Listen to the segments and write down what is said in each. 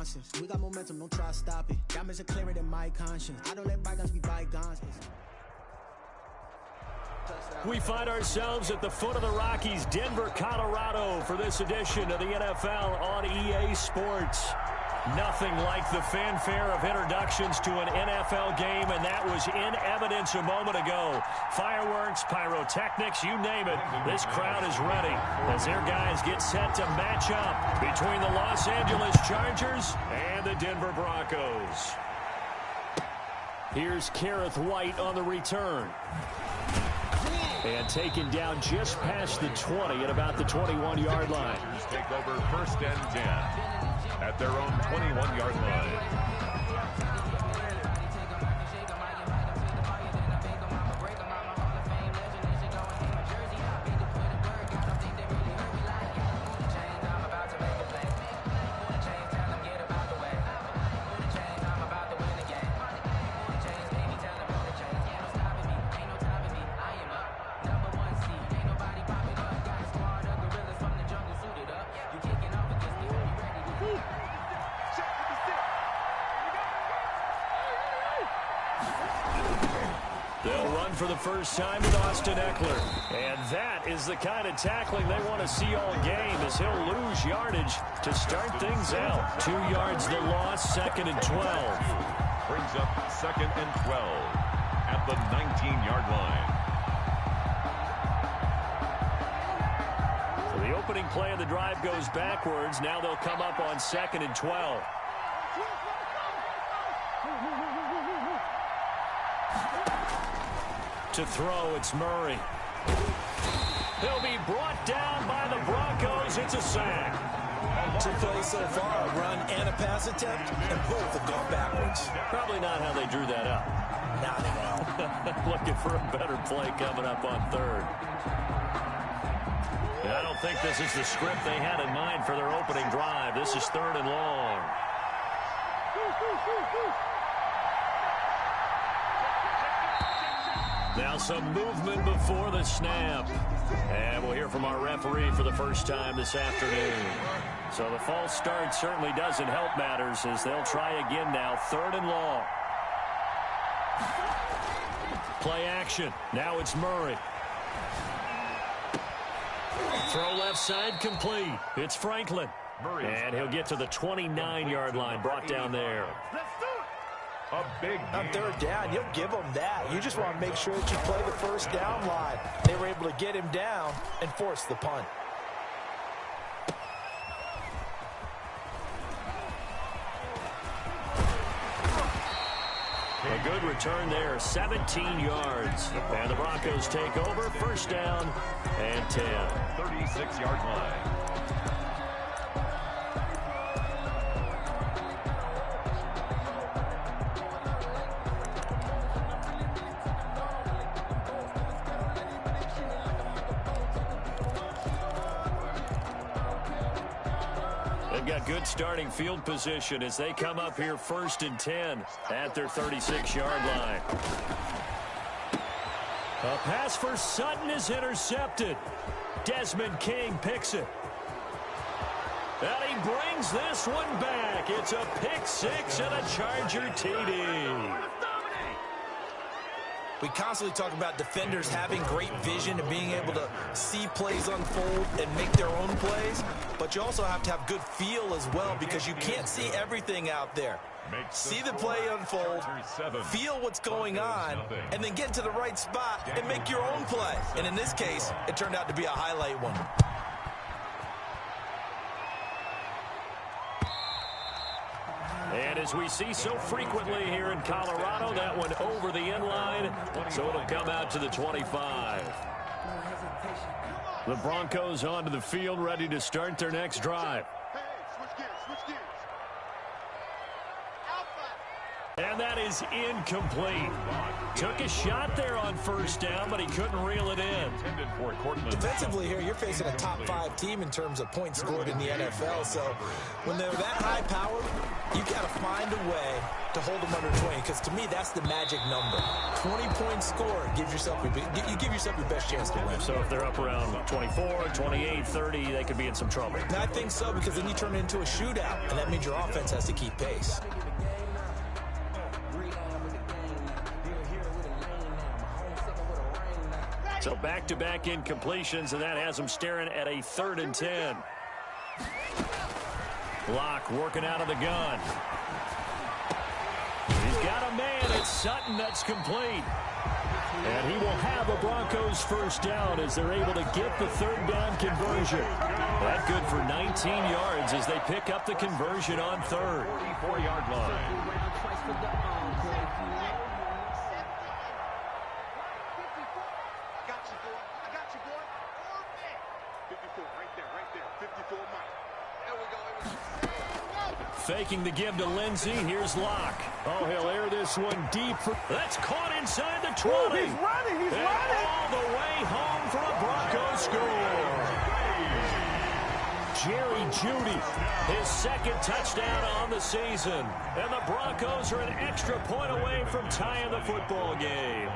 nonsense. We got momentum, don't try to stop it. Diamonds are clearer than my conscience. I don't let bygones be bygones. We find ourselves at the foot of the Rockies, Denver, Colorado, for this edition of the NFL on EA Sports. Nothing like the fanfare of introductions to an NFL game, and that was in evidence a moment ago. Fireworks, pyrotechnics, you name it. This crowd is ready as their guys get set to match up between the Los Angeles Chargers and the Denver Broncos. Here's Kareth White on the return. And taken down just past the 20 at about the 21-yard line. Take over first and 10 at their own 21-yard line. They'll run for the first time with Austin Eckler. And that is the kind of tackling they want to see all game, as he'll lose yardage to start things out. 2 yards the loss, second and 12. Brings up second and 12 at the 19-yard line. So the opening play of the drive goes backwards. Now they'll come up on second and 12. To throw, it's Murray. He'll be brought down by the Broncos. It's a sack. 2 plays so far, a run and a pass attempt, and both have gone backwards. Probably not how they drew that up. Not at all. Looking for a better play coming up on third. And I don't think this is the script they had in mind for their opening drive. This is third and long. Now some movement before the snap. And we'll hear from our referee for the first time this afternoon. So the false start certainly doesn't help matters, as they'll try again now. Third and long. Play action. Now it's Murray. Throw left side complete. It's Franklin. And he'll get to the 29-yard line, brought down there. A big on third down, you'll give them that. You just want to make sure that you play the first down line. They were able to get him down and force the punt. A good return there, 17 yards. And the Broncos take over, first down and 10. 36-yard line. Got good starting field position as they come up here first and 10 at their 36-yard line. A pass for Sutton is intercepted. Desmond King picks it. And he brings this one back. It's a pick six and a Charger TD. We constantly talk about defenders having great vision and being able to see plays unfold and make their own plays, but you also have to have good feel as well, because you can't see everything out there. See the play unfold, feel what's going on, and then get to the right spot and make your own play. And in this case, it turned out to be a highlight one. And as we see so frequently here in Colorado, that one over the end line, so it'll come out to the 25. The Broncos onto the field, ready to start their next drive. And that is incomplete. Took a shot there on first down, but he couldn't reel it in. Defensively here, you're facing a top 5 team in terms of points scored in the NFL. So when they're that high powered, You got to find a way to hold them under 20, because to me, that's the magic number. 20-point score gives yourself you give yourself your best chance to win. So if they're up around 24, 28, 30, they could be in some trouble. And I think so, because then you turn it into a shootout, and that means your offense has to keep pace. So back-to-back incompletions, and that has them staring at a 3rd and 10. Locke working out of the gun. He's got a man. It's Sutton that's complete. And he will have a Broncos first down as they're able to get the 3rd down conversion. That good for 19 yards as they pick up the conversion on 3rd. 44-yard line. Faking the give to Lindsey. Here's Locke. Oh, he'll air this one deep. That's caught inside the 20. Ooh, he's running. He's running. All the way home for a Broncos score. Jerry Jeudy, his 2nd touchdown on the season. And the Broncos are an extra point away from tying the football game.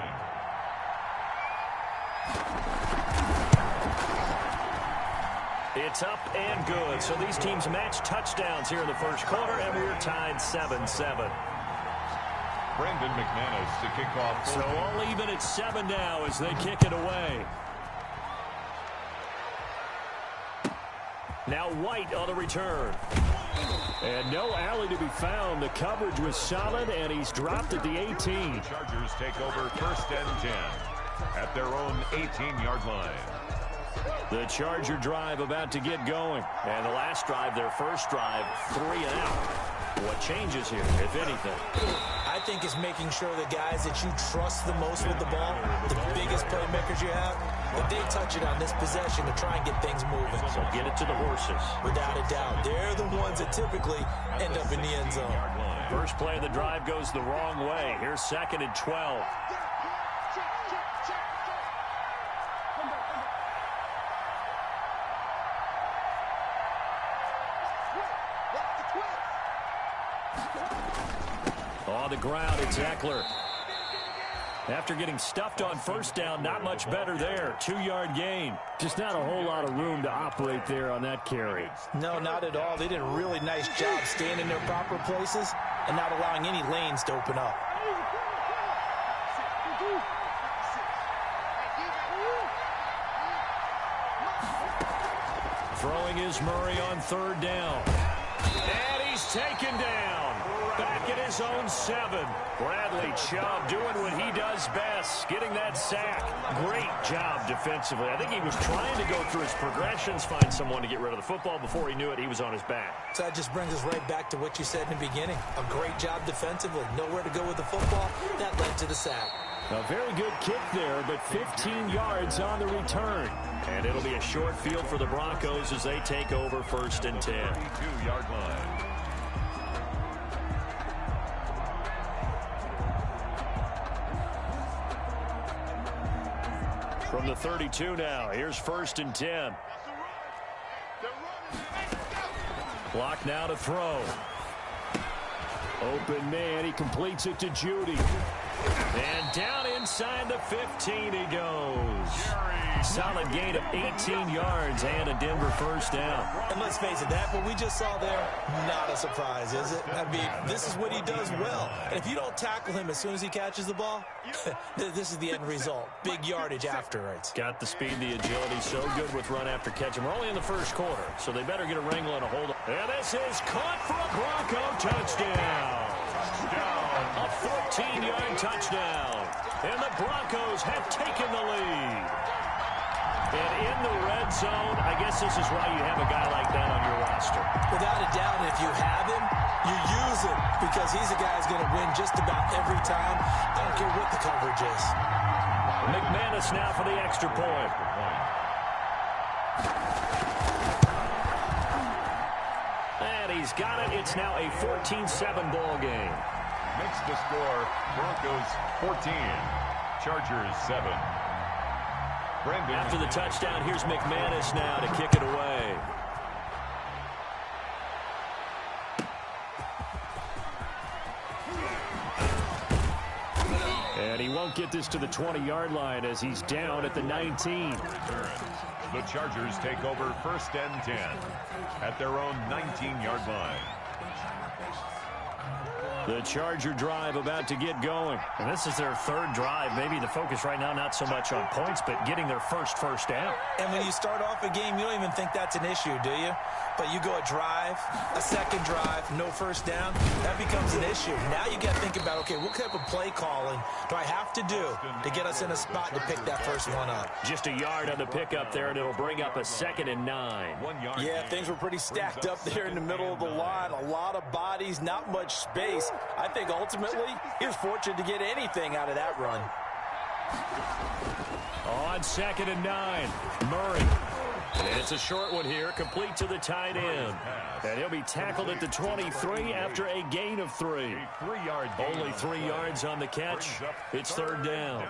It's up and good. So these teams match touchdowns here in the first quarter, and we're tied 7-7. Brendan McManus to kick off. So all even at 7 now as they kick it away. Now White on the return. And no alley to be found. The coverage was solid, and he's dropped at the 18. The Chargers take over 1st and 10 at their own 18-yard line. The Charger drive about to get going. And the last drive, their first drive, 3 and out. What changes here, if anything? I think it's making sure the guys that you trust the most with the ball, the biggest playmakers you have, that they touch it on this possession to try and get things moving. So get it to the horses. Without a doubt. They're the ones that typically end up in the end zone. First play of the drive goes the wrong way. Here's 2nd and 12. On the ground, it's Eckler. After getting stuffed on first down, not much better there. 2-yard gain. Just not a whole lot of room to operate there on that carry. No, not at all. They did a really nice job staying in their proper places and not allowing any lanes to open up. Throwing is Murray on 3rd down. And he's taken down. Back at his own 7. Bradley Chubb doing what he does best, getting that sack. Great job defensively. I think he was trying to go through his progressions, find someone to get rid of the football. Before he knew it, he was on his back. So that just brings us right back to what you said in the beginning. A great job defensively. Nowhere to go with the football. That led to the sack. A very good kick there, but 15 yards on the return. And it'll be a short field for the Broncos as they take over 1st and 10. 22-yard line. From the 32 now, here's 1st and 10. Clock now to throw. Open man, he completes it to Jeudy. And down inside the 15 he goes. Solid gain of 18 yards and a Denver first down. And let's face it, that what we just saw there, not a surprise, is it? I mean, this is what he does well. And if you don't tackle him as soon as he catches the ball, this is the end result. Big yardage afterwards. Got the speed, the agility, so good with run after catch. And we're only in the first quarter, so they better get a wrangle and a hold. And this is caught for a Bronco touchdown. A 14-yard touchdown. And the Broncos have taken the lead. And in the red zone, I guess this is why you have a guy like that on your roster. Without a doubt, if you have him, you use him because he's a guy who's going to win just about every time. I don't care what the coverage is. McManus now for the extra point. And he's got it. It's now a 14-7 ball game. Makes the score Broncos 14, Chargers 7. Brendan After the touchdown, here's McManus now to kick it away. And he won't get this to the 20-yard line as he's down at the 19. The Chargers take over 1st and 10 at their own 19-yard line. The Charger drive about to get going. And this is their 3rd drive. Maybe the focus right now not so much on points, but getting their first down. And when you start off a game, you don't even think that's an issue, do you? But you go a drive, a 2nd drive, no first down, that becomes an issue. Now you got to think about, okay, what type of play calling do I have to do to get us in a spot to pick that first one up? Just a yard on the pickup there, and it'll bring up a 2nd and 9. Yeah, things were pretty stacked up there in the middle of the line. A lot of bodies, not much space. I think ultimately he was fortunate to get anything out of that run. On 2nd and 9, Murray. And it's a short one here, complete to the tight end. And he'll be tackled at the 23 after a gain of 3. Only 3 yards on the catch. It's 3rd down.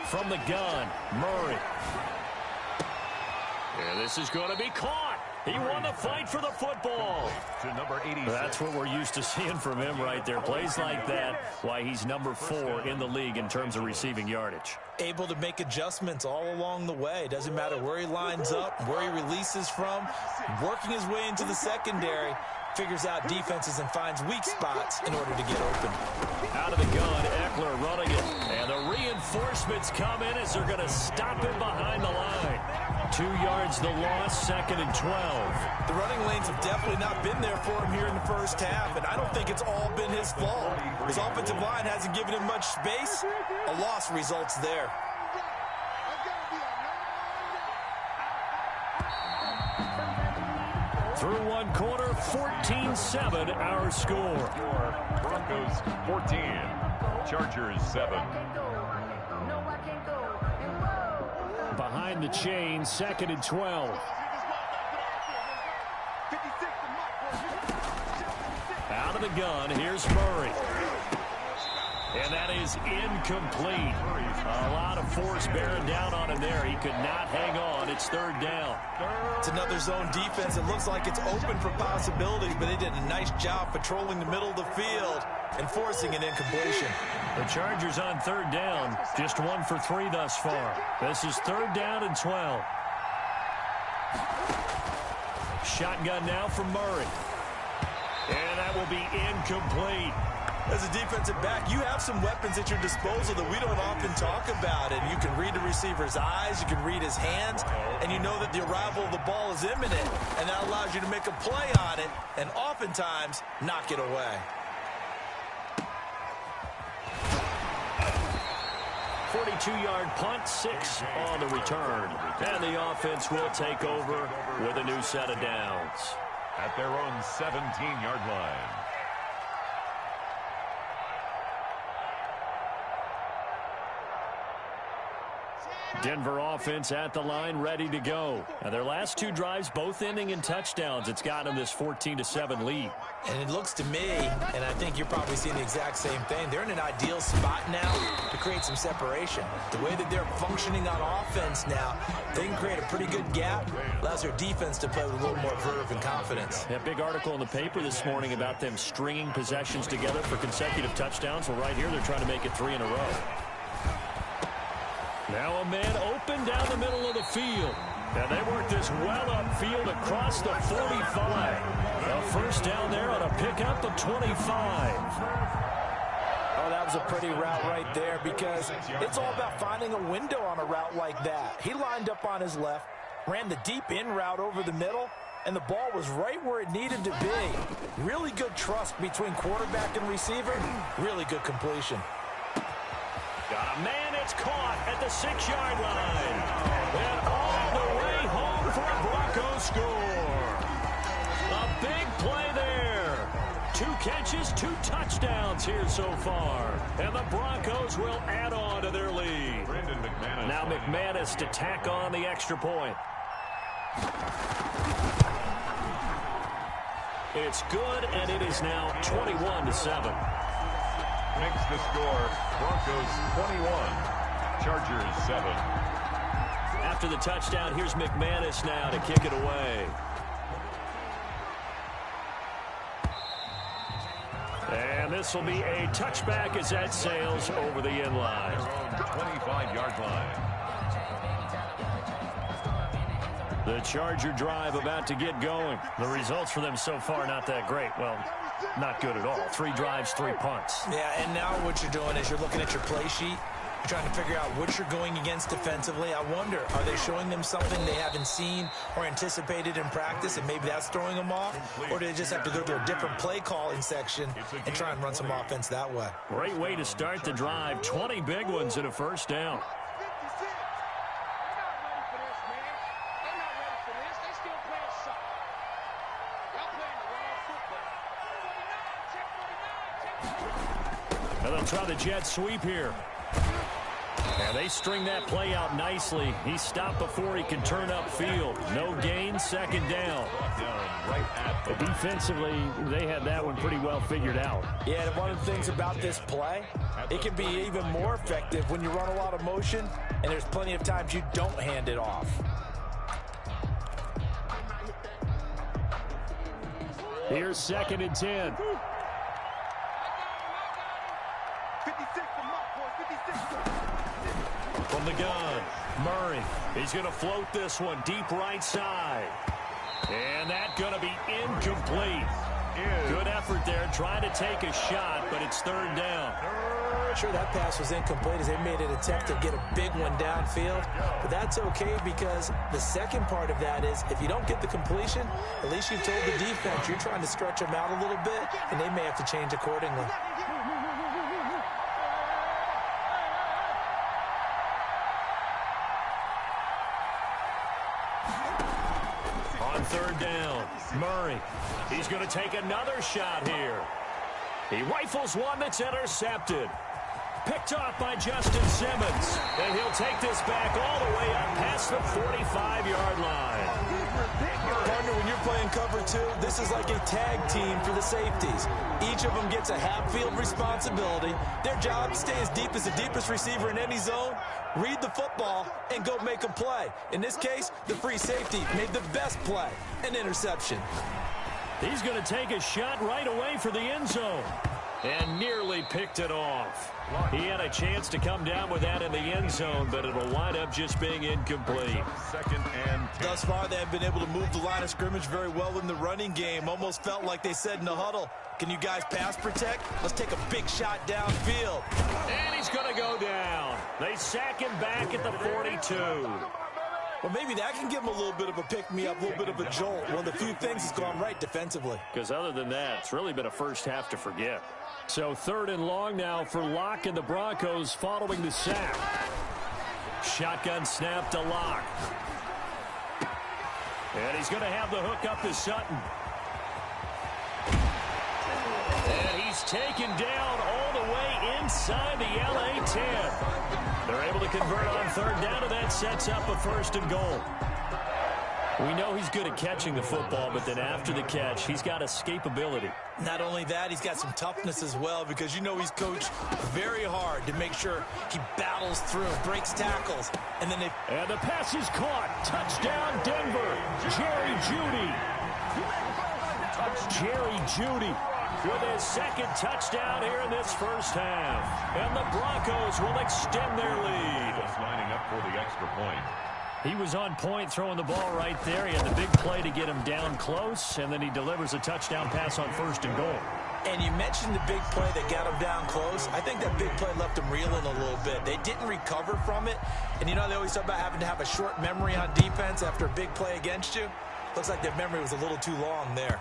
From the gun, Murray. And this is going to be caught. He won the fight for the football. To number 86. That's what we're used to seeing from him right there. Plays like that, why he's number 4 in the league in terms of receiving yardage. Able to make adjustments all along the way. Doesn't matter where he lines up, where he releases from. Working his way into the secondary. Figures out defenses and finds weak spots in order to get open. Out of the gun, Eckler running it. And the reinforcements come in as they're going to stop him behind the line. 2 yards the loss, 2nd and 12. The running lanes have definitely not been there for him here in the first half, and I don't think it's all been his fault. His offensive line hasn't given him much space. A loss results there. Through 1 quarter, 14-7 our score. Broncos 14, Chargers 7. Behind the chain, 2nd and 12. Out of the gun, here's Murray. And that is incomplete. A lot of force bearing down on him there. He could not hang on. It's 3rd down. It's another zone defense. It looks like it's open for possibilities, but they did a nice job patrolling the middle of the field and forcing an incompletion. The Chargers on 3rd down, just 1 for 3 thus far. This is 3rd down and 12. Shotgun now from Murray. And that will be incomplete. As a defensive back, you have some weapons at your disposal that we don't often talk about. And you can read the receiver's eyes, you can read his hands, and you know that the arrival of the ball is imminent. And that allows you to make a play on it and oftentimes knock it away. 42-yard punt, 6 on the return. And the offense will take over with a new set of downs. At their own 17-yard line. Denver offense at the line, ready to go. Now their last 2 drives, both ending in touchdowns. It's got them this 14-7 lead. And it looks to me, and I think you're probably seeing the exact same thing, they're in an ideal spot now to create some separation. The way that they're functioning on offense now, they can create a pretty good gap, allows their defense to play with a little more verve and confidence. A big article in the paper this morning about them stringing possessions together for consecutive touchdowns. Well, right here, they're trying to make it 3 in a row. Now a man open down the middle of the field. And they work this well upfield across the 45. A first down there on a pickup of 25. Oh, that was a pretty route right there because it's all about finding a window on a route like that. He lined up on his left, ran the deep in route over the middle, and the ball was right where it needed to be. Really good trust between quarterback and receiver. Really good completion. Got a man, it's caught at the 6-yard line. And all the way home for a Broncos score. A big play there. 2 catches, 2 touchdowns here so far. And the Broncos will add on to their lead. Now McManus to tack on the extra point. It's good, and it is now 21-7. Makes the score Broncos 21, Chargers 7. after the touchdown. Here's McManus now to kick it away. And this will be a touchback as that sails over the end line. 25-yard line. The Charger drive about to get going. The results for them so far not that great. Well, not good at all. 3 drives, 3 punts. Yeah, and now what you're doing is you're looking at your play sheet. You're trying to figure out what you're going against defensively. I wonder, are they showing them something they haven't seen or anticipated in practice, and maybe that's throwing them off? Or do they just have to go to a different play calling section and try and run some offense that way? Great way to start the drive. 20 big ones and a first down. And they'll try the jet sweep here. And they string that play out nicely. He stopped before he can turn upfield. No gain, second down. Defensively, they had that one pretty well figured out. Yeah, and one of the things about this play, it can be even more effective when you run a lot of motion, and there's plenty of times you don't hand it off. Here's 2nd and 10. From the gun, Murray. He's going to float this one deep right side. And that's going to be incomplete. Good effort there, trying to take a shot, but it's 3rd down. Sure, that pass was incomplete as they made an attempt to get a big one downfield. But that's okay because the second part of that is if you don't get the completion, at least you've told the defense you're trying to stretch them out a little bit, and they may have to change accordingly. On 3rd down, Murray. He's going to take another shot here. He rifles one that's intercepted. Picked off by Justin Simmons. And he'll take this back all the way up past the 45-yard line. Partner, when you're playing cover 2, this is like a tag team for the safeties. Each of them gets a half-field responsibility. Their job, stay as deep as the deepest receiver in any zone, read the football, and go make a play. In this case, the free safety made the best play, an interception. He's going to take a shot right away for the end zone. And nearly picked it off. He had a chance to come down with that in the end zone, but it'll wind up just being incomplete. 2nd and 10. Thus far, they have been able to move the line of scrimmage very well in the running game. Almost felt like they said in the huddle, can you guys pass protect? Let's take a big shot downfield. And he's going to go down. They sack him back at the 42. Well, maybe that can give him a little bit of a pick-me-up, a little bit of a jolt. One of the few things that's gone right defensively. Because other than that, it's really been a first half to forget. So 3rd and long now for Locke and the Broncos following the sack. Shotgun snap to Locke. And he's going to have the hook up to Sutton. And he's taken down all the way inside the LA 10. They're able to convert on 3rd down, and that sets up a 1st and goal. We know he's good at catching the football, but then after the catch, he's got escapability. Not only that, he's got some toughness as well because you know he's coached very hard to make sure he battles through, breaks tackles, and then And the pass is caught. Touchdown, Denver. Jerry Jeudy. Jerry Jeudy with his 2nd touchdown here in this first half. And the Broncos will extend their lead. Just lining up for the extra point. He was on point throwing the ball right there. He had the big play to get him down close, and then he delivers a touchdown pass on 1st and goal. And you mentioned the big play that got him down close. I think that big play left him reeling a little bit. They didn't recover from it. And you know they always talk about having to have a short memory on defense after a big play against you. Looks like their memory was a little too long there.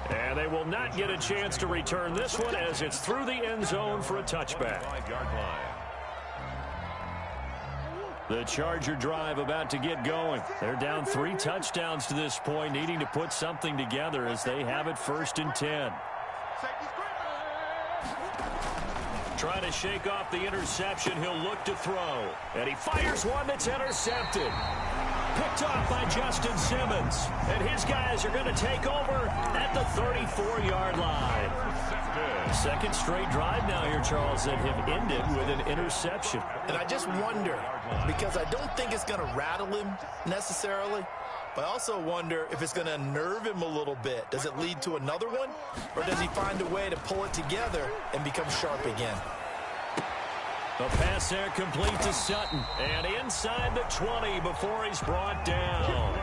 And they will not get a chance to return this one as it's through the end zone for a touchback. 5-yard line. The Charger drive about to get going. They're down 3 touchdowns to this point, needing to put something together as they have it 1st and 10. Trying to shake off the interception. He'll look to throw. And he fires one that's intercepted. Picked off by Justin Simmons. And his guys are going to take over at the 34-yard line. Second straight drive now here, Charles, that have ended with an interception. And I just wonder, because I don't think it's going to rattle him necessarily, but I also wonder if it's going to unnerve him a little bit. Does it lead to another one? Or does he find a way to pull it together and become sharp again? The pass there complete to Sutton. And inside the 20 before he's brought down.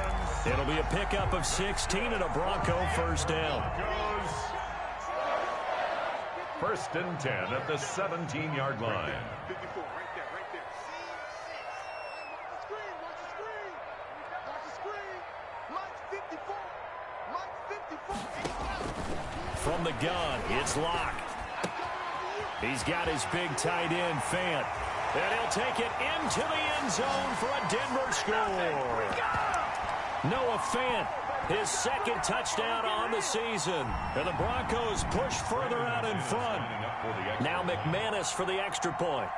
It'll be a pickup of 16 and a Bronco first down. First and 10 at the 17-yard line. From the gun, it's Locke. He's got his big tight end, Fant. And he'll take it into the end zone for a Denver score. Noah Fant, his second touchdown on the season. And the Broncos push further out in front. Now McManus for the extra point.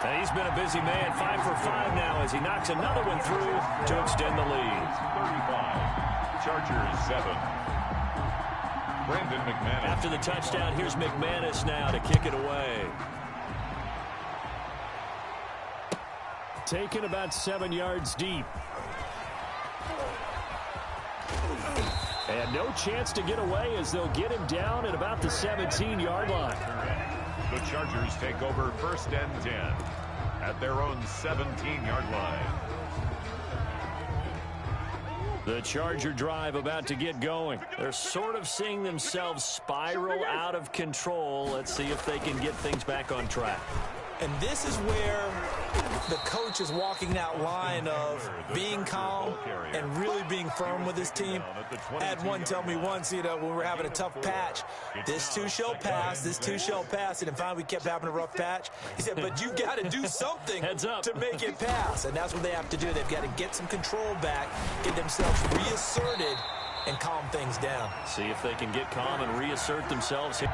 And he's been a busy man, 5 for 5 now as he knocks another one through to extend the lead. 35, Chargers 7. Brandon McManus. After the touchdown, here's McManus now to kick it away. Taken about 7 yards deep. And no chance to get away as they'll get him down at about the 17-yard line. The Chargers take over first and 10 at their own 17-yard line. The Charger drive about to get going. They're sort of seeing themselves spiral out of control. Let's see if they can get things back on track. And this is where the coach is walking that line of being calm and really being firm with his team. I had one tell me once, you know, when we were having a tough patch, this too shall pass, this too shall pass. And finally we kept having a rough patch. He said, but you got to do something to make it pass. And that's what they have to do. They've got to get some control back, get themselves reasserted, and calm things down. See if they can get calm and reassert themselves here.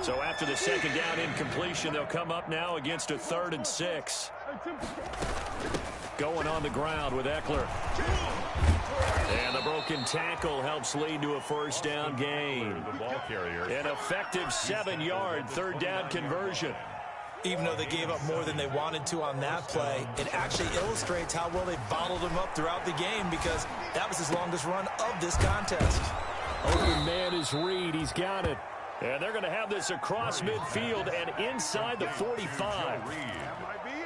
So after the second down incompletion, they'll come up now against a 3rd and 6. Going on the ground with Eckler. And the broken tackle helps lead to a first down gain. An effective 7-yard 3rd down conversion. Even though they gave up more than they wanted to on that play, it actually illustrates how well they bottled him up throughout the game because that was his longest run of this contest. Open man is Reed. He's got it. And they're going to have this across midfield and inside the 45.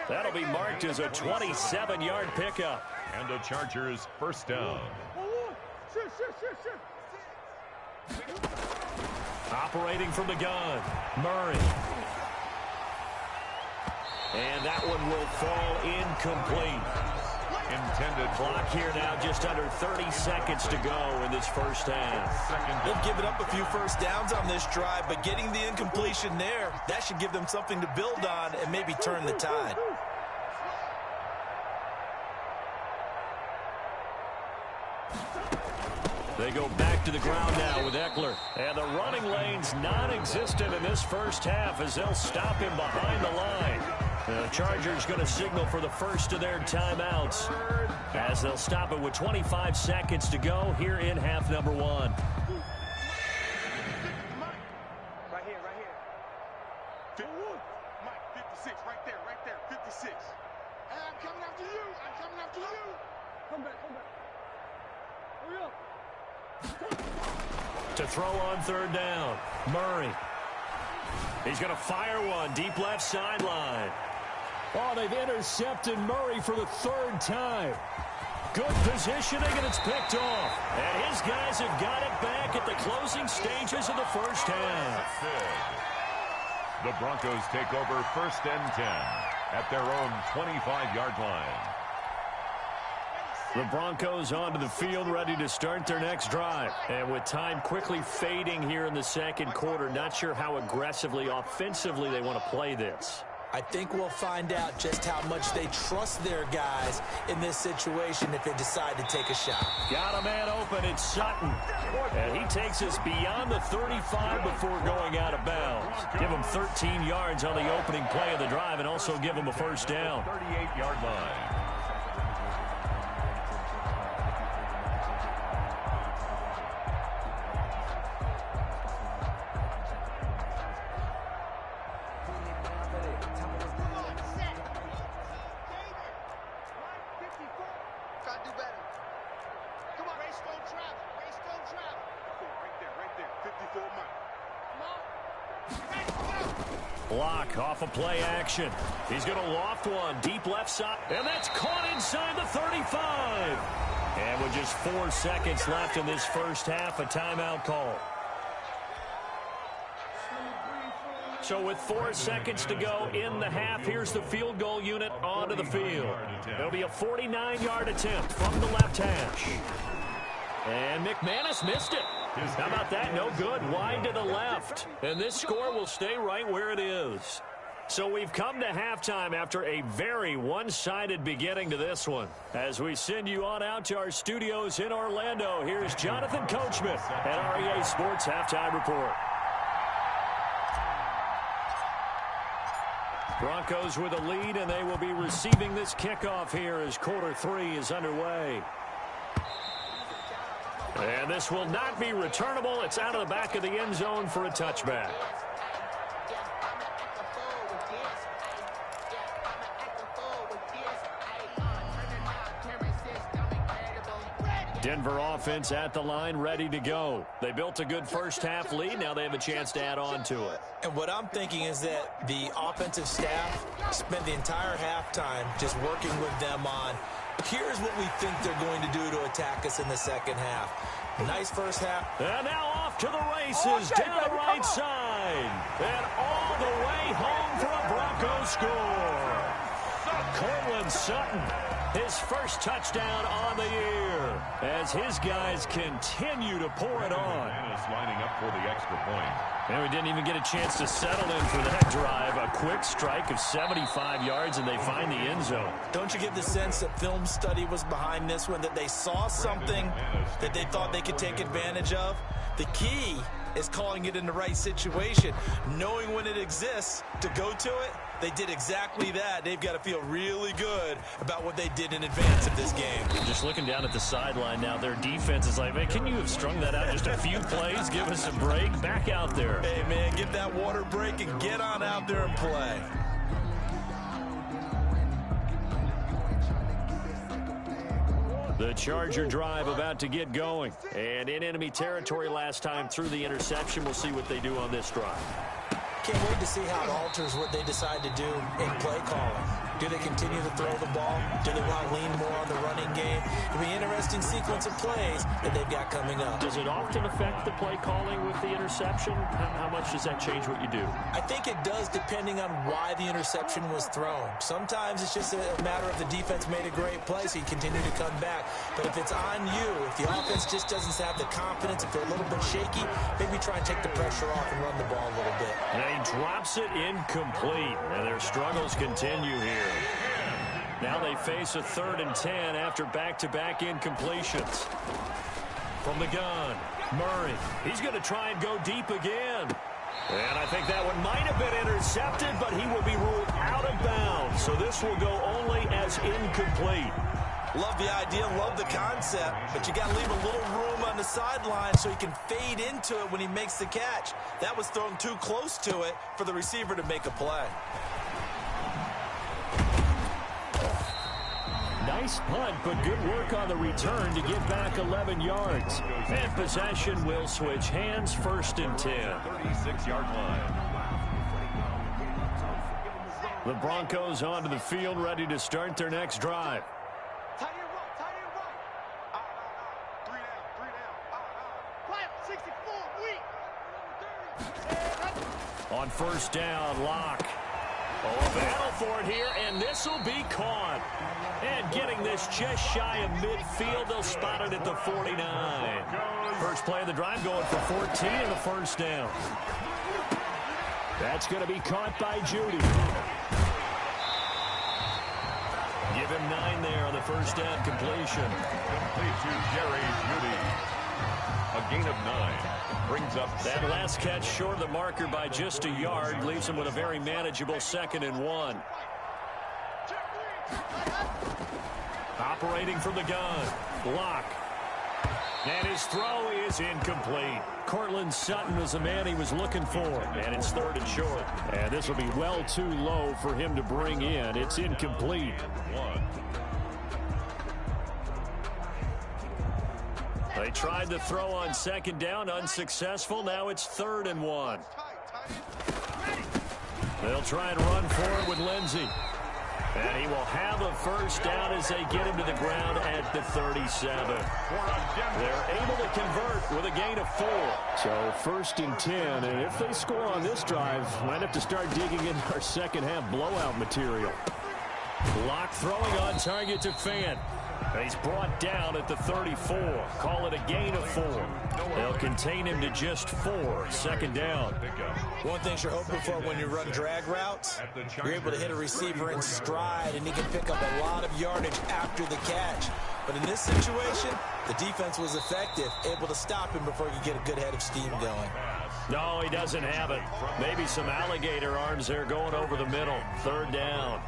That'll be marked as a 27-yard pickup. And the Chargers first down. Operating from the gun, Murray. And that one will fall incomplete. Intended clock here now, just under 30 seconds to go in this first half. They've given up a few first downs on this drive, but getting the incompletion there, that should give them something to build on and maybe turn the tide. They go back to the ground now with Eckler. And the running lane's non-existent in this first half as they'll stop him behind the line. The Chargers going to signal for the first of their timeouts as they'll stop it with 25 seconds to go here in half number 1. Right here. Mike, 56, right there, 56. Hey, I'm coming after you. Come back. Hurry up. To throw on 3rd down, Murray. He's going to fire one deep left sideline. Oh, they've intercepted Murray for the 3rd time. Good positioning, and it's picked off. And his guys have got it back at the closing stages of the first half. The Broncos take over first and 10 at their own 25-yard line. The Broncos onto the field, ready to start their next drive. And with time quickly fading here in the second quarter, not sure how aggressively, offensively they want to play this. I think we'll find out just how much they trust their guys in this situation if they decide to take a shot. Got a man open. It's Sutton. And he takes us beyond the 35 before going out of bounds. Give him 13 yards on the opening play of the drive and also give him a first down. 38-yard line. Block off of play action. He's going to loft one deep left side. And that's caught inside the 35. And with just 4 seconds left in this first half, a timeout call. So with 4 seconds to go in the half, here's the field goal unit onto the field. It'll be a 49-yard attempt from the left hash. And McManus missed it. How about that? No good. Wide to the left. And this score will stay right where it is. So we've come to halftime after a very one-sided beginning to this one. As we send you on out to our studios in Orlando, here's Jonathan Coachman at REA Sports Halftime Report. Broncos with a lead, and they will be receiving this kickoff here as quarter 3 is underway. And this will not be returnable. It's out of the back of the end zone for a touchback. Denver offense at the line, ready to go. They built a good first half lead. Now they have a chance to add on to it. And what I'm thinking is that the offensive staff spent the entire halftime just working with them on, here's what we think they're going to do to attack us in the second half. Nice first half. And now off to the races down the right side. And all the way home for a Broncos score. Cortland Sutton, his first touchdown on the year as his guys continue to pour it on. Lining up for the extra point. And we didn't even get a chance to settle in for that drive. A quick strike of 75 yards, and they find the end zone. Don't you get the sense that film study was behind this one, that they saw something that they thought they could take advantage of? The key is calling it in the right situation, knowing when it exists to go to it. They did exactly that. They've got to feel really good about what they did in advance of this game. Just looking down at the sideline now, their defense is like, man, can you have strung that out just a few plays? Give us a break. Back out there. Hey, man, give that water break and get on out there and play. The Charger drive about to get going. And in enemy territory last time through the interception. We'll see what they do on this drive. Can't wait to see how it alters what they decide to do in play calling. Do they continue to throw the ball? Do they want to lean more on the running game? It'll be an interesting sequence of plays that they've got coming up. Does it often affect the play calling with the interception? How much does that change what you do? I think it does, depending on why the interception was thrown. Sometimes it's just a matter of the defense made a great play, so you continue to come back. But if it's on you, if the offense just doesn't have the confidence, if they're a little bit shaky, maybe try and take the pressure off and run the ball a little bit. And he drops it incomplete, and their struggles continue here. Now they face a 3rd and 10 after back-to-back incompletions. From the gun, Murray. He's going to try and go deep again. And I think that one might have been intercepted, but he will be ruled out of bounds. So this will go only as incomplete. Love the idea, love the concept, but you got to leave a little room on the sideline so he can fade into it when he makes the catch. That was thrown too close to it for the receiver to make a play. Nice punt, but good work on the return to get back 11 yards. And possession will switch hands, 1st and 10. 36-yard line. The Broncos onto the field, ready to start their next drive. Tight end right. 3 down. Quiet, 64, weak. On 1st down, Locke. Oh, a battle for it here, and this will be caught. And getting this just shy of midfield, they'll spot it at the 49. First play of the drive going for 14 and a 1st down. That's going to be caught by Judy. him 9 there on the first down completion. Complete to Jerry Jeudy. A gain of 9. Brings up that last catch short of the marker by just a yard. Leaves him with a very manageable 2nd and 1. Operating from the gun. Block. And his throw is incomplete. Cortland Sutton was the man he was looking for. And it's 3rd and short. And this will be well too low for him to bring in. It's incomplete. 1. They tried the throw on 2nd down. Unsuccessful. Now it's 3rd and 1. They'll try and run for it with Lindsey. And he will have a first down as they get him to the ground at the 37. They're able to convert with a gain of 4. So 1st and 10, and if they score on this drive, might have to start digging in our second half blowout material. Block throwing on target to Fant. He's brought down at the 34. Call it a gain of 4. They'll contain him to just 4. 2nd down. One thing you're hoping for when you run drag routes, you're able to hit a receiver in stride, and he can pick up a lot of yardage after the catch. But in this situation, the defense was effective, able to stop him before he could get a good head of steam going. No, he doesn't have it. Maybe some alligator arms there going over the middle. 3rd down.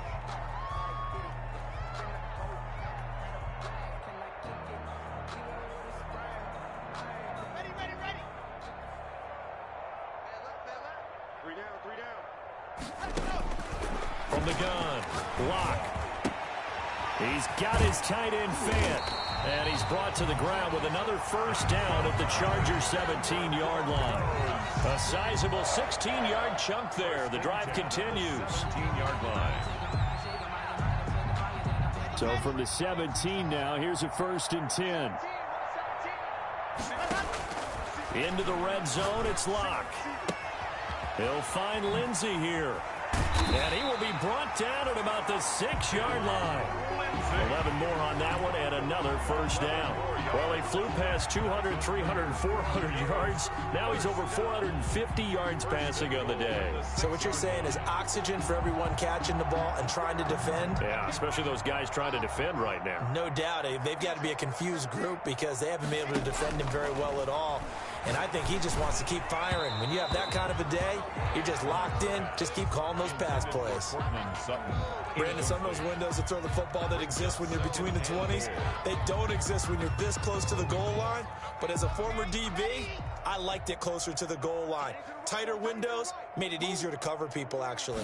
From the gun, block. He's got his tight end Fant. And he's brought to the ground with another first down at the Chargers' 17-yard line. A sizable 16-yard chunk there. The drive continues. 16-yard line. So from the 17 now, here's a 1st and 10. Into the red zone, it's Locke. He'll find Lindsey here. And he will be brought down at about the 6-yard line. 11 more on that one and another first down. Well, he flew past 200, 300, 400 yards. Now he's over 450 yards passing on the day. So what you're saying is oxygen for everyone catching the ball and trying to defend? Yeah, especially those guys trying to defend right now. No doubt. They've got to be a confused group because they haven't been able to defend him very well at all. And I think he just wants to keep firing. When you have that kind of a day, you're just locked in. Just keep calling those pass plays. Brandon, some of those windows to throw the football that exist when you're between the 20s, they don't exist when you're this close to the goal line. But as a former DB, I liked it closer to the goal line. Tighter windows made it easier to cover people, actually.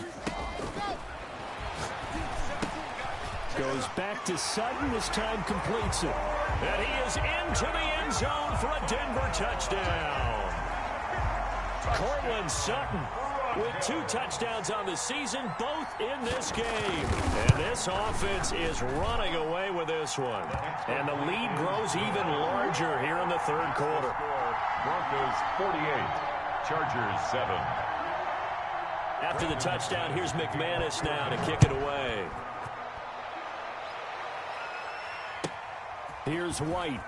Goes back to Sutton. This time completes it. And he is into the end zone for a Denver touchdown. Cortland Sutton with 2 touchdowns on the season, both in this game. And this offense is running away with this one. And the lead grows even larger here in the 3rd quarter. Broncos 48, Chargers 7. After the touchdown, here's McManus now to kick it away. Here's White.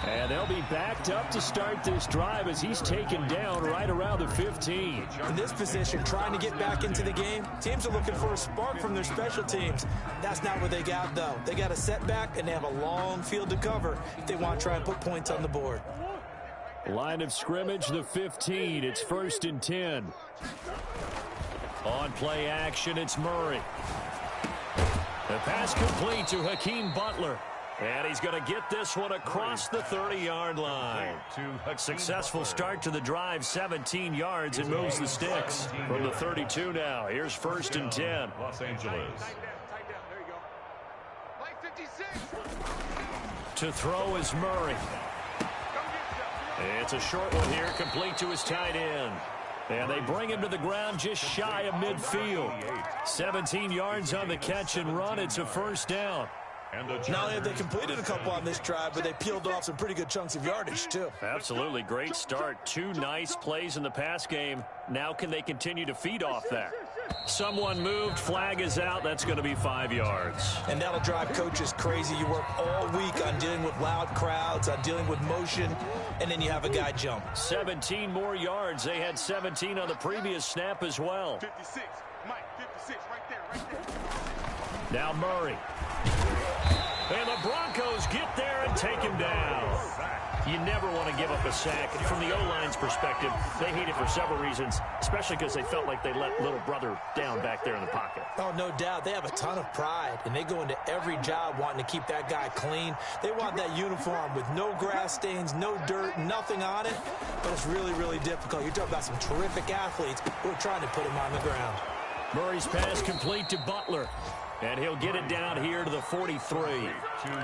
And they'll be backed up to start this drive as he's taken down right around the 15. In this position, trying to get back into the game, teams are looking for a spark from their special teams. That's not what they got, though. They got a setback, and they have a long field to cover if they want to try and put points on the board. Line of scrimmage, the 15. It's 1st and 10. On play action, it's Murray. The pass complete to Hakeem Butler. And he's going to get this one across the 30-yard line. Successful start to the drive, 17 yards, and moves the sticks. From the 32 now, here's 1st and 10. Los Angeles. To throw is Murray. It's a short one here, complete to his tight end. And they bring him to the ground just shy of midfield. 17 yards on the catch and run. It's a first down. Not only have they completed a couple on this drive, but they peeled off some pretty good chunks of yardage, too. Absolutely. Great start. 2 nice plays in the pass game. Now can they continue to feed off that? Someone moved. Flag is out. That's going to be 5 yards. And that'll drive coaches crazy. You work all week on dealing with loud crowds, on dealing with motion, and then you have a guy jump. 17 more yards. They had 17 on the previous snap as well. 56. Mike, 56, right there, right there. Now Murray. And the Broncos get there and take him down. You never want to give up a sack. From the O-line's perspective, they hate it for several reasons, especially because they felt like they let little brother down back there in the pocket. Oh, no doubt. They have a ton of pride, and they go into every job wanting to keep that guy clean. They want that uniform with no grass stains, no dirt, nothing on it. But it's really, really difficult. You're talking about some terrific athletes who are trying to put him on the ground. Murray's pass complete to Butler. And he'll get it down here to the 43.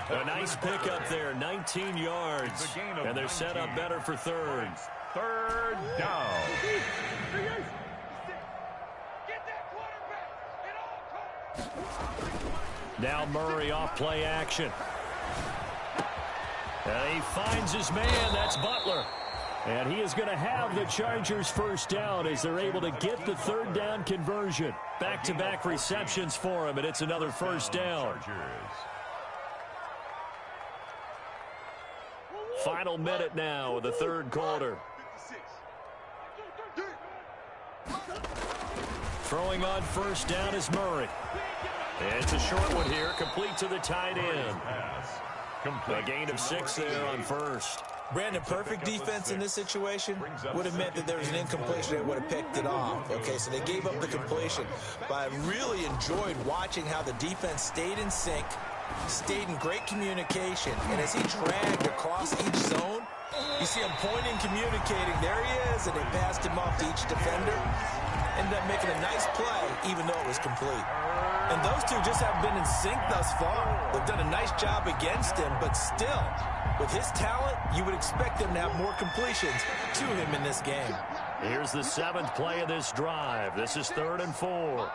A nice pickup there, 19 yards. And they're set up better for third. Third down. Now Murray off play action. And he finds his man. That's Butler. And he is going to have the Chargers first down as they're able to get the third down conversion. Back-to-back receptions for him, and it's another first down. Final minute now of the third quarter. Throwing on first down is Murray. It's a short one here, complete to the tight end. A gain of 6 there on first. Brandon, perfect defense in this situation would have meant that there was an incompletion that would have picked it off. Okay, so they gave up the completion. But I really enjoyed watching how the defense stayed in sync, stayed in great communication, and as he dragged across each zone, you see him pointing, communicating. There he is, and they passed him off to each defender. Ended up making a nice play, even though it was complete. And those two just haven't been in sync thus far. They've done a nice job against him, but still, with his talent, you would expect them to have more completions to him in this game. Here's the 7th play of this drive. This is 3rd and 4.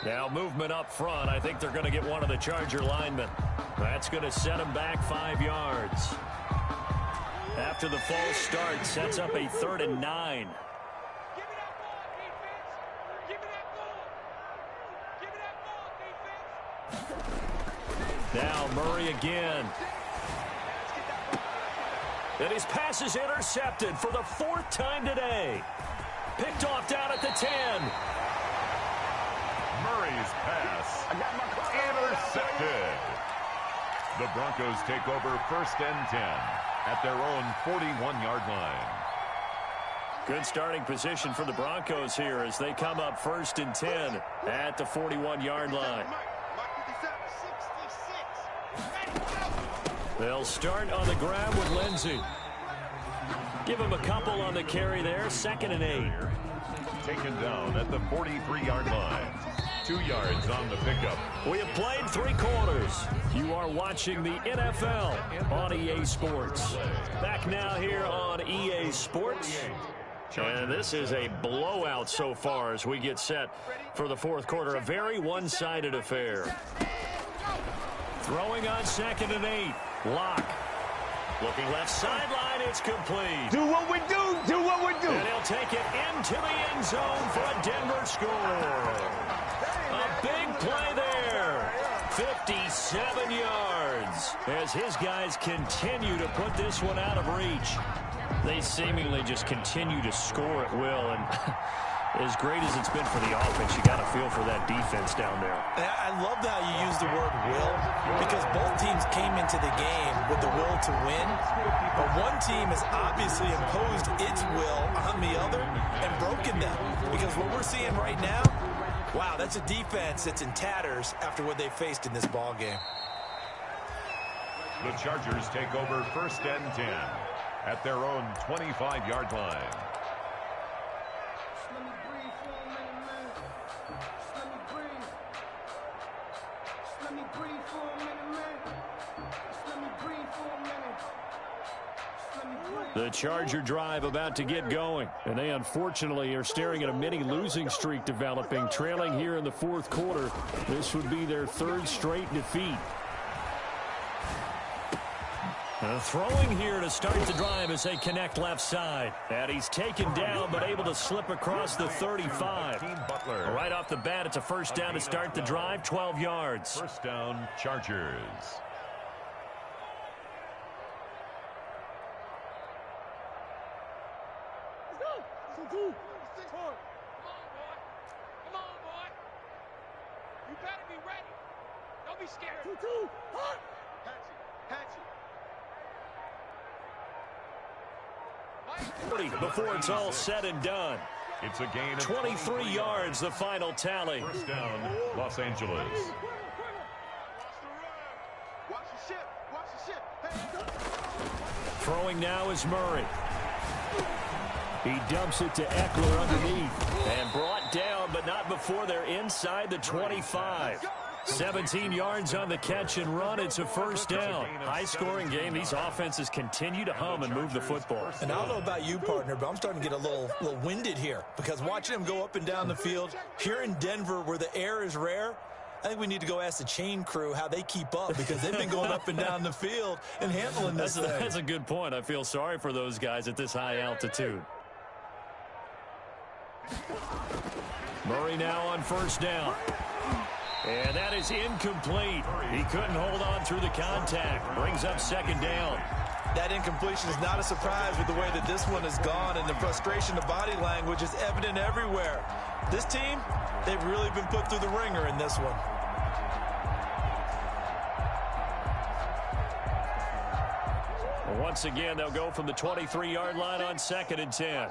Now movement up front. I think they're going to get one of the Charger linemen. That's going to set them back 5 yards. After the false start, sets up a 3rd and 9. Now Murray again. And his pass is intercepted for the 4th time today. Picked off down at the 10. Murray's pass intercepted. The Broncos take over 1st and 10 at their own 41-yard line. Good starting position for the Broncos here as they come up 1st and 10 at the 41-yard line. They'll start on the ground with Lindsey. Give him a couple on the carry there. 2nd and 8. Taken down at the 43-yard line. 2 yards on the pickup. We have played 3 quarters. You are watching the NFL on EA Sports. Back now here on EA Sports. And this is a blowout so far as we get set for the 4th quarter. A very one-sided affair. Throwing on 2nd and 8. Lock. Looking left sideline. It's complete. Do what we do. Do what we do. And he'll take it into the end zone for a Denver score. A big play there. 57 yards as his guys continue to put this one out of reach. They seemingly just continue to score at will, and as great as it's been for the offense, you got to feel for that defense down there. I love how you use the word will, because both teams came into the game with the will to win, but one team has obviously imposed its will on the other and broken them, because what we're seeing right now, wow, that's a defense that's in tatters after what they faced in this ball game. The Chargers take over 1st and 10 at their own 25-yard line. The Charger drive about to get going, and they unfortunately are staring at a mini losing streak developing, trailing here in the 4th quarter. This would be their 3rd straight defeat. Throwing here to start the drive as they connect left side. And he's taken down but able to slip across the 35. Right off the bat, it's a first down to start the drive, 12 yards. First down, Chargers. Come on, boy. Come on, boy. You better be ready. Don't be scared. Before it's all said and done. It's a gain of 23 yards, the final tally. First down, Los Angeles. Watch the ship. Watch the ship. Throwing now is Murray. He dumps it to Eckler underneath. And brought down, but not before they're inside the 25. 17 yards on the catch and run. It's a first down. High-scoring game. These offenses continue to hum and move the football. And I don't know about you, partner, but I'm starting to get a little winded here because watching them go up and down the field here in Denver where the air is rare, I think we need to go ask the chain crew how they keep up because they've been going up and down the field and handling this thing. That's a good point. I feel sorry for those guys at this high altitude. Murray now on first down. And that is incomplete. He couldn't hold on through the contact. Brings up second down. That incompletion is not a surprise with the way that this one has gone, and the frustration of body language is evident everywhere. This team, they've really been put through the ringer in this one. Once again, they'll go from the 23-yard line on 2nd and 10.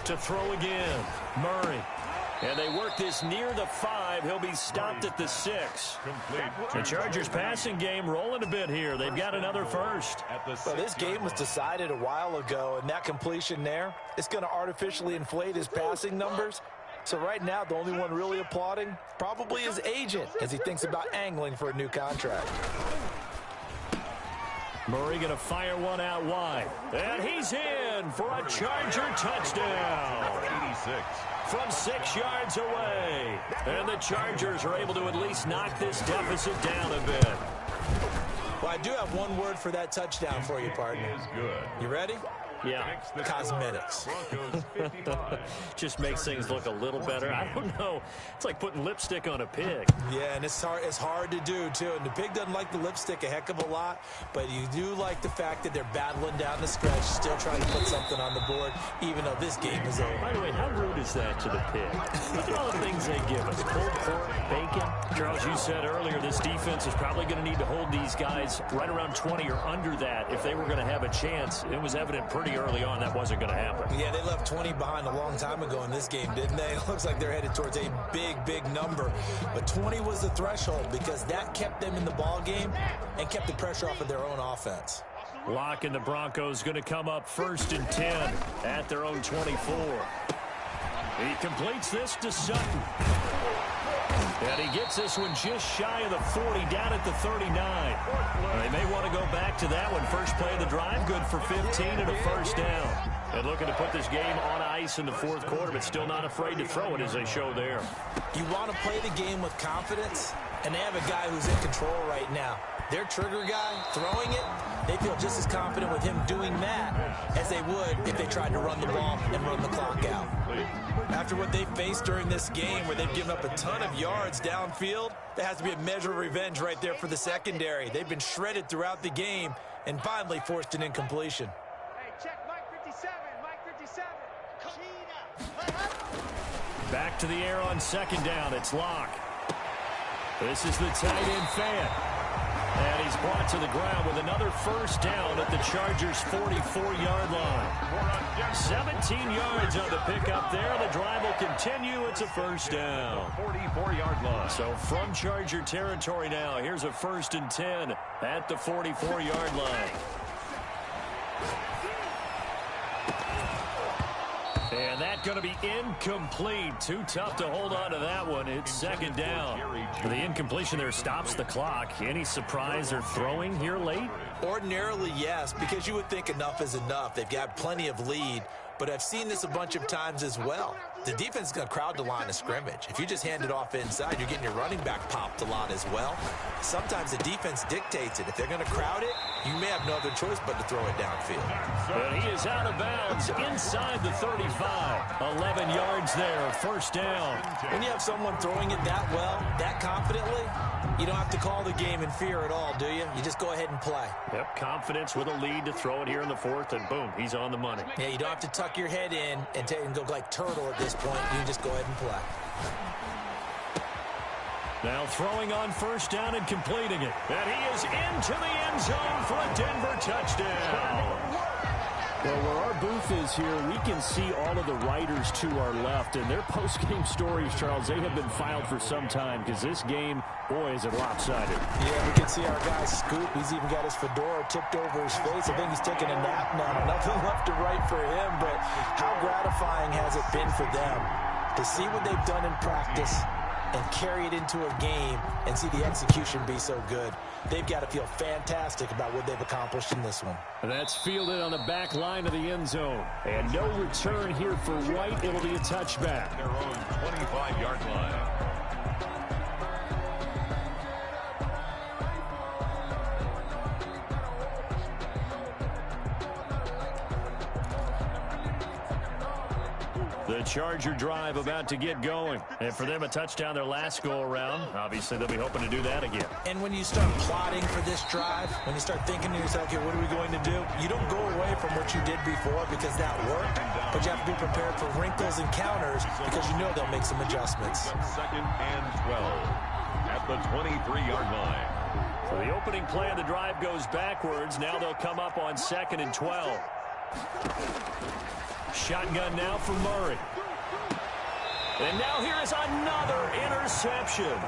To throw again, Murray. And they work this near the 5. He'll be stopped at the 6. The Chargers passing game rolling a bit here. They've got another first. Well, this game was decided a while ago, and that completion there, it's going to artificially inflate his passing numbers. So right now, the only one really applauding probably his agent as he thinks about angling for a new contract. Murray going to fire one out wide. And he's in for a Charger touchdown. 86. From 6 yards away. And the Chargers are able to at least knock this deficit down a bit. Well, I do have one word for that touchdown for you, partner. Is good. You ready? Yeah. Cosmetics. Just makes things look a little better. I don't know. It's like putting lipstick on a pig. Yeah, and it's hard to do, too. And the pig doesn't like the lipstick a heck of a lot, but you do like the fact that they're battling down the stretch, still trying to put something on the board, even though this game is over. By the way, how rude is that to the pig? Look at all the things they give us. Pulled pork, bacon. Charles, you said earlier this defense is probably going to need to hold these guys right around 20 or under that if they were going to have a chance. It was evident pretty early on that wasn't going to happen. Yeah, they left 20 behind a long time ago in this game, didn't they? It looks like they're headed towards a big number. But 20 was the threshold because that kept them in the ball game and kept the pressure off of their own offense. Locke and the Broncos going to come up 1st and 10 at their own 24. He completes this to Sutton. And he gets this one just shy of the 40, down at the 39. They may want to go back to that one. First play of the drive, good for 15 and a first down. And looking to put this game on ice in the 4th quarter, but still not afraid to throw it as they show there. You want to play the game with confidence, and they have a guy who's in control right now. Their trigger guy throwing it, they feel just as confident with him doing that as they would if they tried to run the ball and run the clock out. After what they faced during this game where they've given up a ton of yards downfield, there has to be a measure of revenge right there for the secondary. They've been shredded throughout the game and finally forced an incompletion. Hey, check Mike 57. Mike 57. Back to the air on 2nd down. It's Locke. This is the tight end fan. And he's brought to the ground with another first down at the Chargers' 44-yard line. 17 yards on the pickup there. The drive will continue. It's a first down. 44-yard line. So from Charger territory now, here's a 1st and 10 at the 44-yard line. And that's going to be incomplete. Too tough to hold on to that one. It's 2nd down. The incompletion there stops the clock. Any surprise they're throwing here late? Ordinarily, yes, because you would think enough is enough. They've got plenty of lead, but I've seen this a bunch of times as well. The defense is going to crowd the line of scrimmage. If you just hand it off inside, you're getting your running back popped a lot as well. Sometimes the defense dictates it. If they're going to crowd it, you may have no other choice but to throw it downfield. But he is out of bounds inside the 35. 11 yards there, first down. When you have someone throwing it that well, that confidently, you don't have to call the game in fear at all, do you? You just go ahead and play. Yep, confidence with a lead to throw it here in the fourth, and boom, he's on the money. Yeah, you don't have to tuck your head in and go like turtle at this point. You can just go ahead and play. Now throwing on first down and completing it. And he is into the end zone for a Denver touchdown. Well, where our booth is here, we can see all of the writers to our left, and their post-game stories, Charles, they have been filed for some time because this game, boy, is it lopsided. Yeah, we can see our guy Scoop. He's even got his fedora tipped over his face. I think he's taking a nap now. Nothing left to write for him, but how gratifying has it been for them to see what they've done in practice and carry it into a game and see the execution be so good. They've got to feel fantastic about what they've accomplished in this one. That's fielded on the back line of the end zone. And no return here for White. It'll be a touchback. Their own 25-yard line. The Charger drive about to get going. And for them, a touchdown their last go-around. Obviously, they'll be hoping to do that again. And when you start plotting for this drive, when you start thinking to yourself, okay, what are we going to do? You don't go away from what you did before because that worked, but you have to be prepared for wrinkles and counters because you know they'll make some adjustments. Second and 12 at the 23-yard line. So the opening play of the drive goes backwards. Now they'll come up on second and 12. Shotgun now for Murray. And now here is another interception.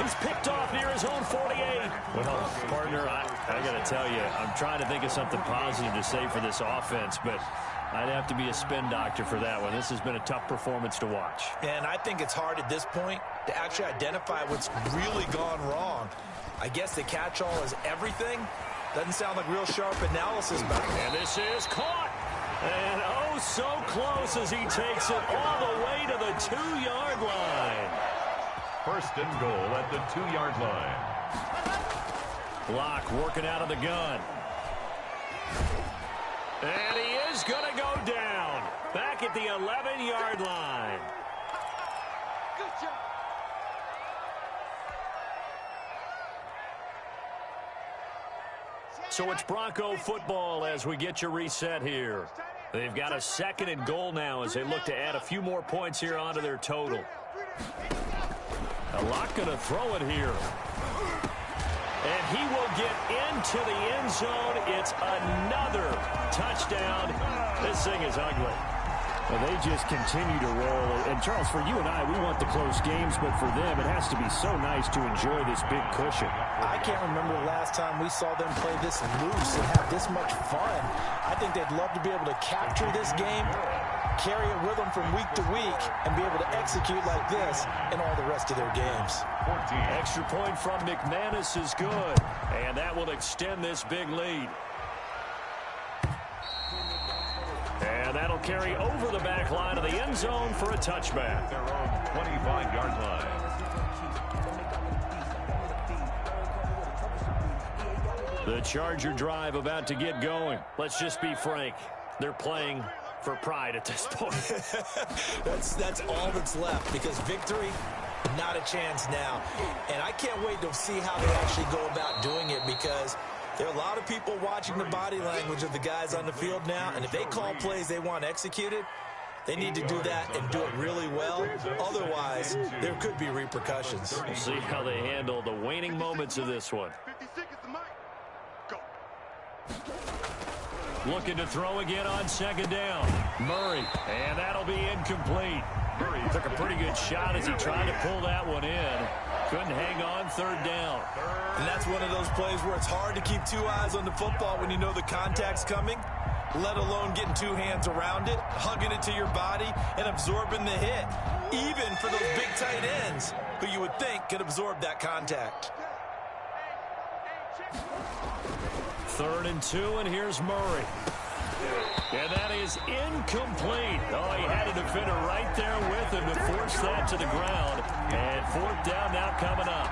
He's picked off near his own 48. Well, partner, I got to tell you, I'm trying to think of something positive to say for this offense, but I'd have to be a spin doctor for that one. This has been a tough performance to watch. And I think it's hard at this point to actually identify what's really gone wrong. I guess the catch-all is everything. Doesn't sound like real sharp analysis, but... And this is caught. And oh, so close as he takes it all the way to the 2-yard line. First and goal at the 2-yard line. Block working out of the gun. And he is going to go down. Back at the 11-yard line. Good job. So it's Bronco football as we get you reset here. They've got a second and goal now as they look to add a few more points here onto their total. A lot going to throw it here. And he will get into the end zone. It's another touchdown. This thing is ugly. Well, they just continue to roll. And, Charles, for you and I, we want the close games, but for them, it has to be so nice to enjoy this big cushion. I can't remember the last time we saw them play this loose and have this much fun. I think they'd love to be able to capture this game, carry it with them from week to week, and be able to execute like this in all the rest of their games. Extra point from McManus is good, and that will extend this big lead. And that'll carry over the back line of the end zone for a touchback. Their own 25-yard line. The Charger drive about to get going. Let's just be frank. They're playing for pride at this point. That's all that's left because victory, not a chance now. And I can't wait to see how they actually go about doing it because there are a lot of people watching the body language of the guys on the field now, and if they call plays they want executed, they need to do that and do it really well. Otherwise, there could be repercussions. We'll see how they handle the waning moments of this one. 50 seconds to Mike. Go. Looking to throw again on second down. Murray, and that'll be incomplete. Murray took a pretty good shot as he tried to pull that one in. Couldn't hang on, third down. And that's one of those plays where it's hard to keep two eyes on the football when you know the contact's coming, let alone getting two hands around it, hugging it to your body, and absorbing the hit, even for those big tight ends who you would think could absorb that contact. Third and 2, and here's Murray. And that is is incomplete. Oh, he had a defender right there with him to force that to the ground. And fourth down now coming up.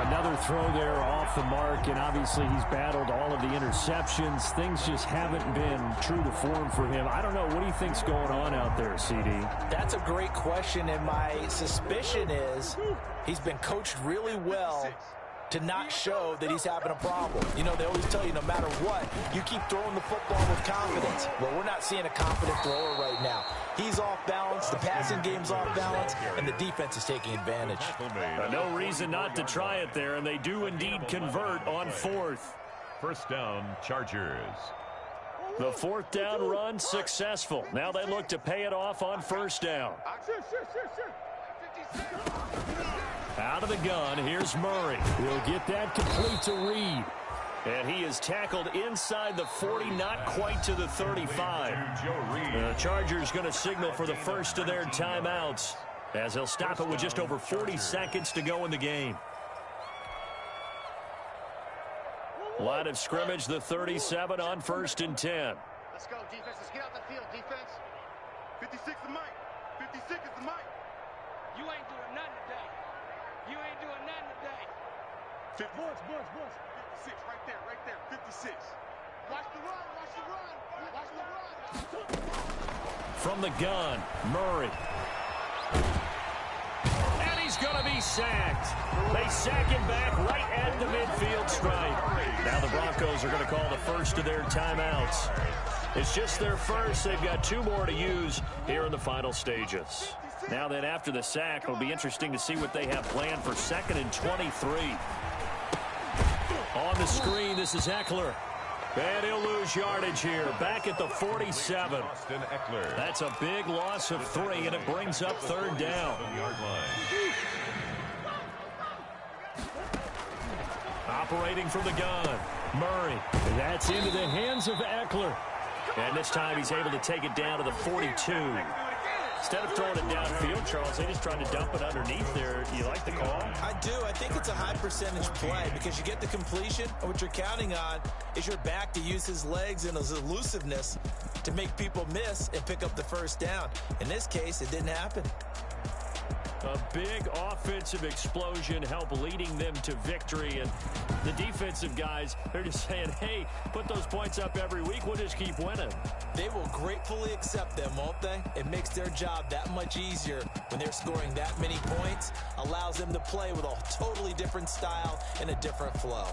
Another throw there off the mark, and obviously he's battled all of the interceptions. Things just haven't been true to form for him. I don't know. What do you think's going on out there, CD? That's a great question, and my suspicion is he's been coached really well to not show that he's having a problem. You know, they always tell you no matter what, you keep throwing the football with confidence. Well, we're not seeing a confident thrower right now. He's off balance, the passing game's off balance, and the defense is taking advantage. No reason not to try it there, and they do indeed convert on fourth. First down, Chargers. The fourth down run successful. Now they look to pay it off on first down. Out of the gun, here's Murray. He'll get that complete to Reed. And he is tackled inside the 40, not quite to the 35. The Chargers going to signal for the first of their timeouts, as they'll stop it with just over 40 seconds to go in the game. Line of scrimmage, the 37 on 1st and 10. Let's go, defense. Let's get out the field, defense. 56 is Mike. 56 is the Mike. You ain't doing nothing today. You ain't doing nothing today. 56, right there, 56. Watch the run, watch the run, watch the run. From the gun, Murray. And he's going to be sacked. They sack him back right at the midfield stripe. Now the Broncos are going to call the first of their timeouts. It's just their first. They've got 2 more to use here in the final stages. Now then, after the sack, it'll be interesting to see what they have planned for 2nd and 23. On the screen, this is Eckler. And he'll lose yardage here, back at the 47. That's a big loss of 3, and it brings up 3rd down. Operating from the gun, Murray. That's into the hands of Eckler. And this time he's able to take it down to the 42. Instead of throwing it downfield, Charles, they just tried to dump it underneath there. You like the call? I do. I think it's a high percentage play because you get the completion, and what you're counting on is your back to use his legs and his elusiveness to make people miss and pick up the first down. In this case, it didn't happen. A big offensive explosion helped leading them to victory. And the defensive guys, they're just saying, hey, put those points up every week. We'll just keep winning. They will gratefully accept them, won't they? It makes their job that much easier when they're scoring that many points. Allows them to play with a totally different style and a different flow.